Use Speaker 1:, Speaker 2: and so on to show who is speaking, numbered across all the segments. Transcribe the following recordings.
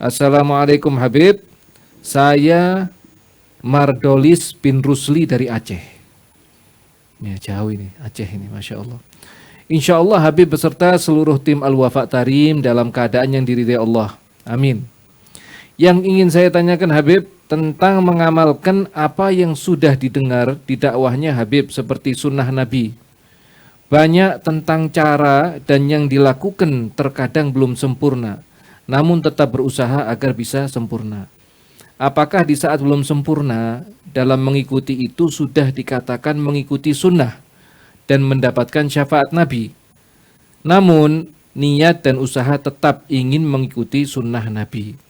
Speaker 1: Assalamualaikum Habib, saya Mardolis bin Rusli dari Aceh. Ya, jauh ini, Aceh ini, Masya Allah. Insya Allah Habib beserta seluruh tim Al-Wafa Tarim dalam keadaan yang diridai Allah. Amin. Yang ingin saya tanyakan Habib tentang mengamalkan apa yang sudah didengar di dakwahnya Habib seperti sunnah Nabi. Banyak tentang cara dan yang dilakukan terkadang belum sempurna, namun tetap berusaha agar bisa sempurna. Apakah di saat belum sempurna dalam mengikuti itu sudah dikatakan mengikuti sunnah dan mendapatkan syafaat Nabi? Namun niat dan usaha tetap ingin mengikuti sunnah Nabi.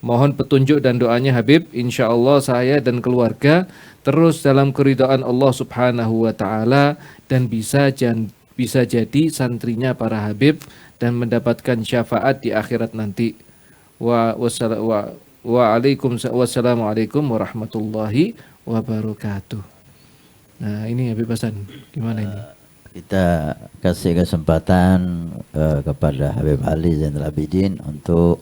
Speaker 1: Mohon petunjuk dan doanya Habib. Insya Allah saya dan keluarga terus dalam keridhaan Allah Subhanahu wa Ta'ala dan bisa jadi santrinya para Habib dan mendapatkan syafaat di akhirat nanti. Wassalamualaikum warahmatullahi wabarakatuh. Nah ini Habib Hasan, gimana ini?
Speaker 2: Kita kasih kesempatan kepada Habib Ali Zainal Abidin untuk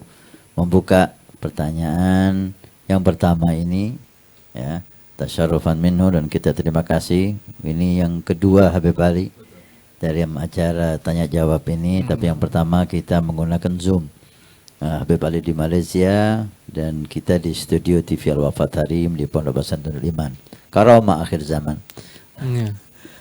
Speaker 2: membuka pertanyaan yang pertama ini, ya, tasyarrufan minhu, dan kita terima kasih. Ini yang kedua Habib Ali dari acara tanya jawab ini, tapi yang pertama kita menggunakan Zoom. Habib Ali di Malaysia dan kita di studio TV Al-Wafa Tarim di Pondok Pesantren Iman Karomah akhir zaman.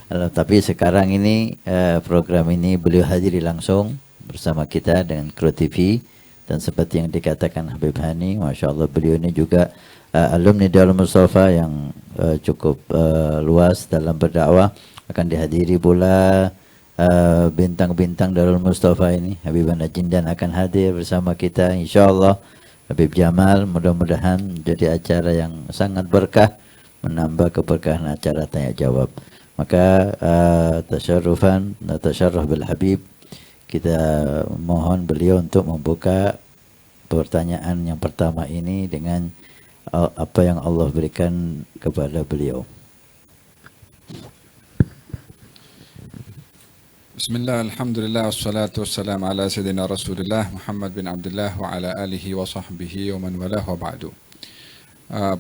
Speaker 2: Tapi sekarang ini program ini beliau hadiri langsung bersama kita dengan kru TV, dan seperti yang dikatakan Habib Hani, Masya Allah beliau ini juga alumni Darul Mustafa yang cukup luas dalam berdakwah. Akan dihadiri pula bintang-bintang Darul Mustafa ini. Habib Najindan akan hadir bersama kita insyaallah. Habib Jamal, mudah-mudahan jadi acara yang sangat berkah, menambah keberkahan acara tanya jawab. Maka tasyarruf bil Habib, kita mohon beliau untuk membuka pertanyaan yang pertama ini dengan apa yang Allah berikan kepada beliau.
Speaker 3: Bismillah, alhamdulillah, wassalatu wassalamu ala sayyidina Rasulullah Muhammad bin Abdullah wa ala alihi wa sahbihi wa man walah wa ba'du.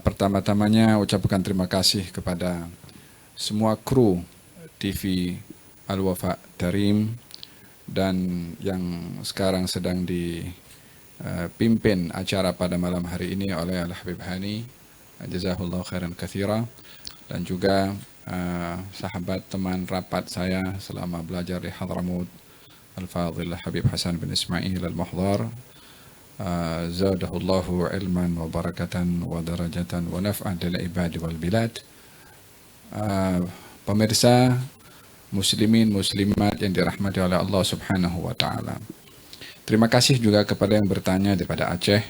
Speaker 3: Pertama-tamanya ucapkan terima kasih kepada semua kru TV Al-Wafa Tarim dan yang sekarang sedang dipimpin acara pada malam hari ini oleh Al-Habib Hani, jazahullah khairan katsira, dan juga sahabat teman rapat saya selama belajar di Hadramut, Al-Fadhil Habib Hasan bin Ismail Al-Muhdhar, zadahullahu ilman wa barakatan wa darajatan wa naf'an lil ibadi wal bilad. Pemirsa muslimin muslimat yang dirahmati oleh Allah Subhanahu wa taala. Terima kasih juga kepada yang bertanya daripada Aceh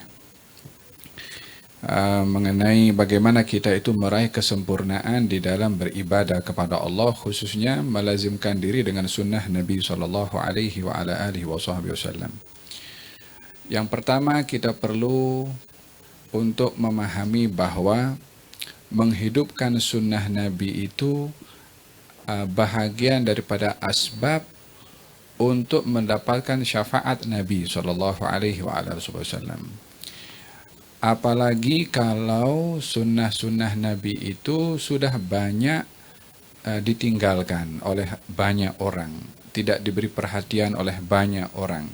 Speaker 3: mengenai bagaimana kita itu meraih kesempurnaan di dalam beribadah kepada Allah, khususnya melazimkan diri dengan sunnah Nabi sallallahu alaihi wa ala alihi wasallam. Yang pertama, kita perlu untuk memahami bahwa menghidupkan sunnah Nabi itu bahagian daripada asbab untuk mendapatkan syafaat Nabi sallallahu alaihi wa ala alihi wasallam. Apalagi kalau sunnah-sunnah Nabi itu sudah banyak ditinggalkan oleh banyak orang, tidak diberi perhatian oleh banyak orang.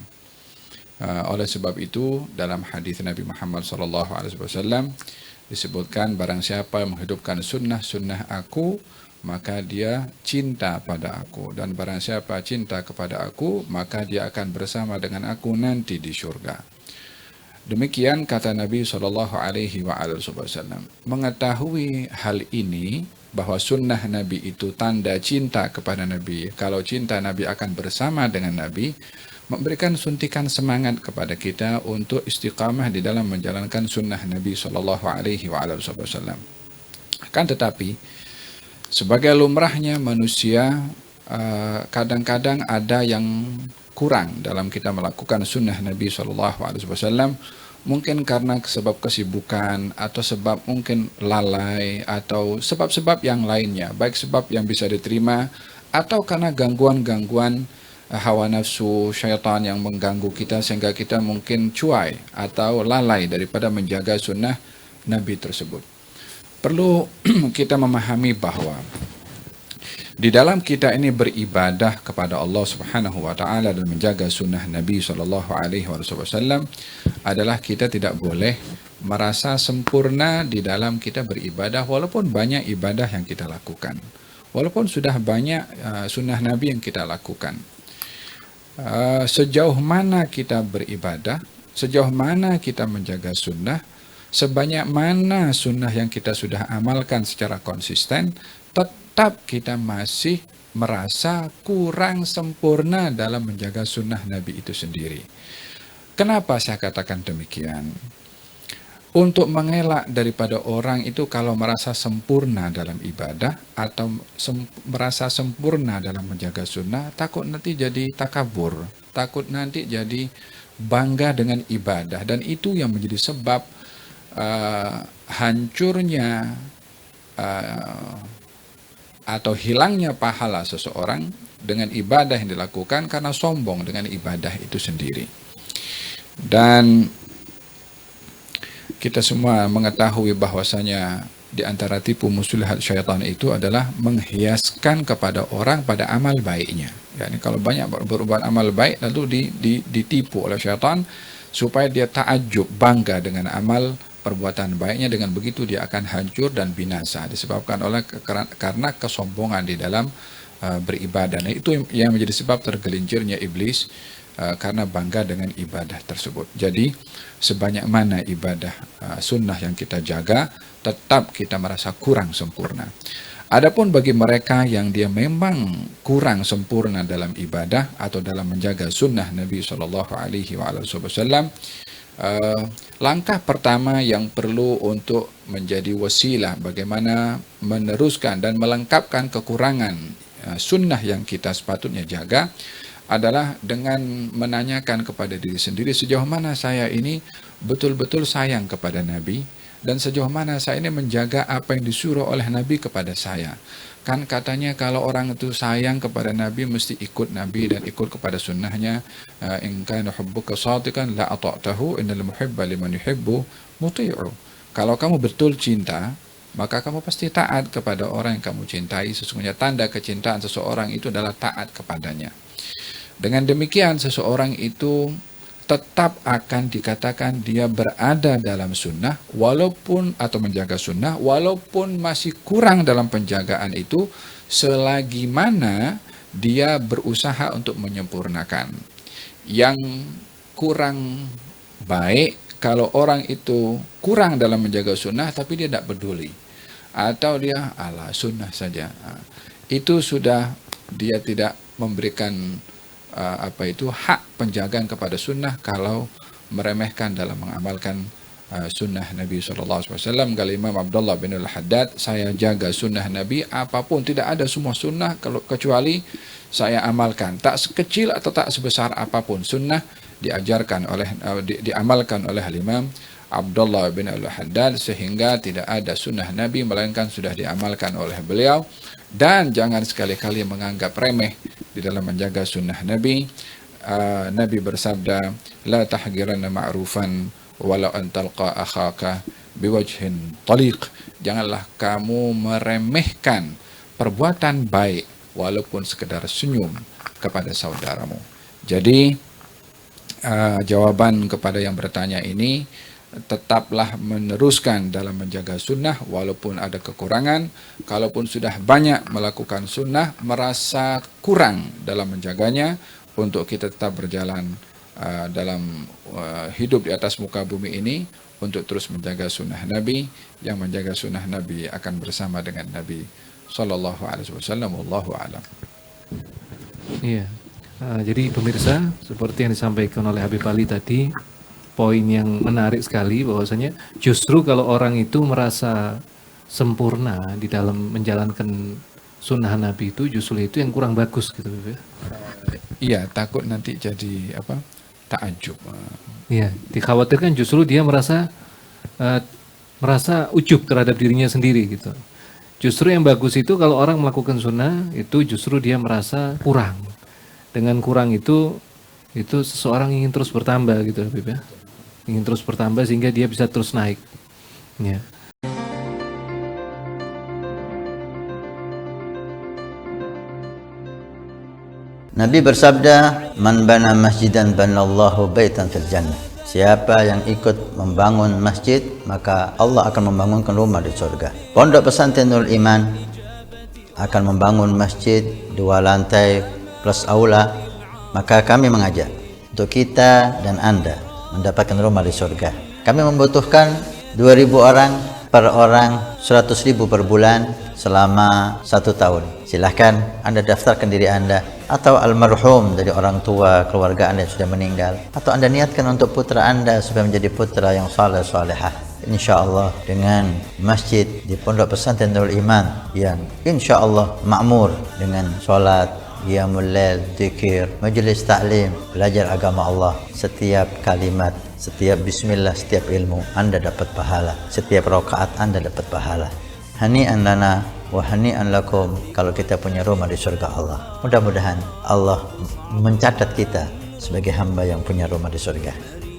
Speaker 3: Oleh sebab itu dalam hadis Nabi Muhammad SAW disebutkan, barang siapa yang menghidupkan sunnah-sunnah aku, maka dia cinta pada aku, dan barang siapa cinta kepada aku, maka dia akan bersama dengan aku nanti di surga. Demikian kata Nabi SAW. Mengetahui hal ini, bahwa sunnah Nabi itu tanda cinta kepada Nabi. Kalau cinta Nabi akan bersama dengan Nabi, memberikan suntikan semangat kepada kita untuk istiqamah di dalam menjalankan sunnah Nabi SAW. Akan tetapi, sebagai lumrahnya manusia, kadang-kadang ada yang kurang dalam kita melakukan sunnah Nabi SAW, mungkin karena sebab kesibukan atau sebab mungkin lalai atau sebab-sebab yang lainnya, baik sebab yang bisa diterima atau karena gangguan-gangguan hawa nafsu syaitan yang mengganggu kita sehingga kita mungkin cuai atau lalai daripada menjaga sunnah Nabi tersebut. Perlu kita memahami bahwa di dalam kita ini beribadah kepada Allah Subhanahu wa taala dan menjaga sunnah Nabi sallallahu alaihi wasallam adalah kita tidak boleh merasa sempurna di dalam kita beribadah walaupun banyak ibadah yang kita lakukan. Walaupun sudah banyak sunnah Nabi yang kita lakukan. Sejauh mana kita beribadah, sejauh mana kita menjaga sunnah, sebanyak mana sunnah yang kita sudah amalkan secara konsisten, tetap kita masih merasa kurang sempurna dalam menjaga sunnah Nabi itu sendiri. Kenapa saya katakan demikian? Untuk mengelak daripada orang itu kalau merasa sempurna dalam ibadah atau merasa sempurna dalam menjaga sunnah, takut nanti jadi takabur, takut nanti jadi bangga dengan ibadah, dan itu yang menjadi sebab hancurnya atau hilangnya pahala seseorang dengan ibadah yang dilakukan karena sombong dengan ibadah itu sendiri. Dan kita semua mengetahui bahwasanya di antara tipu muslihat syaitan itu adalah menghiaskan kepada orang pada amal baiknya. Yani kalau banyak berbuat amal baik lalu ditipu oleh syaitan supaya dia takjub, bangga dengan amal perbuatan baiknya, dengan begitu dia akan hancur dan binasa disebabkan oleh karena kesombongan di dalam beribadah. Nah, itu yang menjadi sebab tergelincirnya iblis karena bangga dengan ibadah tersebut. Jadi sebanyak mana ibadah sunnah yang kita jaga, tetap kita merasa kurang sempurna. Adapun bagi mereka yang dia memang kurang sempurna dalam ibadah atau dalam menjaga sunnah Nabi Shallallahu Alaihi Wasallam, langkah pertama yang perlu untuk menjadi wasilah bagaimana meneruskan dan melengkapkan kekurangan sunnah yang kita sepatutnya jaga adalah dengan menanyakan kepada diri sendiri, sejauh mana saya ini betul-betul sayang kepada Nabi, dan sejauh mana saya ini menjaga apa yang disuruh oleh Nabi kepada saya. Kan katanya kalau orang itu sayang kepada Nabi mesti ikut Nabi dan ikut kepada sunnahnya. In kana hubbuka shadiqan la ata'tahu innal muhibba liman yuhibbu muti'u. Kalau kamu betul cinta, maka kamu pasti taat kepada orang yang kamu cintai. Sesungguhnya tanda kecintaan seseorang itu adalah taat kepadanya. Dengan demikian seseorang itu tetap akan dikatakan dia berada dalam sunnah walaupun atau menjaga sunnah walaupun masih kurang dalam penjagaan itu, selagi mana dia berusaha untuk menyempurnakan. Yang kurang baik kalau orang itu kurang dalam menjaga sunnah tapi dia tidak peduli, atau dia ala sunnah saja, itu sudah dia tidak memberikan hak penjagaan kepada sunnah kalau meremehkan dalam mengamalkan sunnah Nabi SAW. Kalau Imam Abdullah bin Al-Haddad, saya jaga sunnah Nabi apapun, tidak ada semua sunnah kecuali saya amalkan, tak sekecil atau tak sebesar apapun sunnah diajarkan diamalkan oleh Imam Abdullah bin Al-Haddad, sehingga tidak ada sunnah Nabi melainkan sudah diamalkan oleh beliau. Dan jangan sekali-kali menganggap remeh di dalam menjaga sunnah Nabi. Nabi bersabda, la tahgiranna ma'rufan walau an talqa akhaka biwajhin taliq. Janganlah kamu meremehkan perbuatan baik walaupun sekedar senyum kepada saudaramu. Jadi jawaban kepada yang bertanya ini, tetaplah meneruskan dalam menjaga sunnah walaupun ada kekurangan. Kalaupun sudah banyak melakukan sunnah, merasa kurang dalam menjaganya, untuk kita tetap berjalan dalam hidup di atas muka bumi ini untuk terus menjaga sunnah Nabi. Yang menjaga sunnah Nabi akan bersama dengan Nabi Sallallahu Alaihi Wasallam. Wallahu a'lam.
Speaker 1: Iya. Jadi pemirsa, seperti yang disampaikan oleh Habib Ali tadi, poin yang menarik sekali bahwasanya justru kalau orang itu merasa sempurna di dalam menjalankan sunnah Nabi itu, justru itu yang kurang bagus gitu.
Speaker 3: Iya, takut nanti jadi takjub.
Speaker 1: Iya, dikhawatirkan justru dia merasa ujub terhadap dirinya sendiri gitu. Justru yang bagus itu kalau orang melakukan sunnah itu justru dia merasa kurang. Dengan kurang itu seseorang ingin terus bertambah gitu Habib ya. Ingin terus bertambah sehingga dia bisa terus naik. Ya.
Speaker 2: Nabi bersabda, "Man bana masjidan banallahu baitan fil jannah." Siapa yang ikut membangun masjid, maka Allah akan membangunkan rumah di surga. Pondok Pesantren Nurul Iman akan membangun masjid 2 lantai plus aula, maka kami mengajak untuk kita dan Anda mendapatkan rumah di surga. Kami membutuhkan 2.000 orang, per orang 100.000 per bulan selama 1 tahun. Silahkan Anda daftarkan diri Anda atau almarhum dari orang tua keluarga Anda yang sudah meninggal, atau Anda niatkan untuk putra Anda supaya menjadi putra yang saleh salehah. InsyaAllah dengan masjid di Pondok Pesantren Nurul Iman yang insyaAllah makmur dengan sholat, qiyamul lail, zikir, majelis taklim, belajar agama Allah. Setiap kalimat, setiap bismillah, setiap ilmu Anda dapat pahala. Setiap rakaat Anda dapat pahala. Hani'an lana wa hani'an lakum kalau kita punya rumah di surga Allah. Mudah-mudahan Allah mencatat kita sebagai hamba yang punya rumah di surga.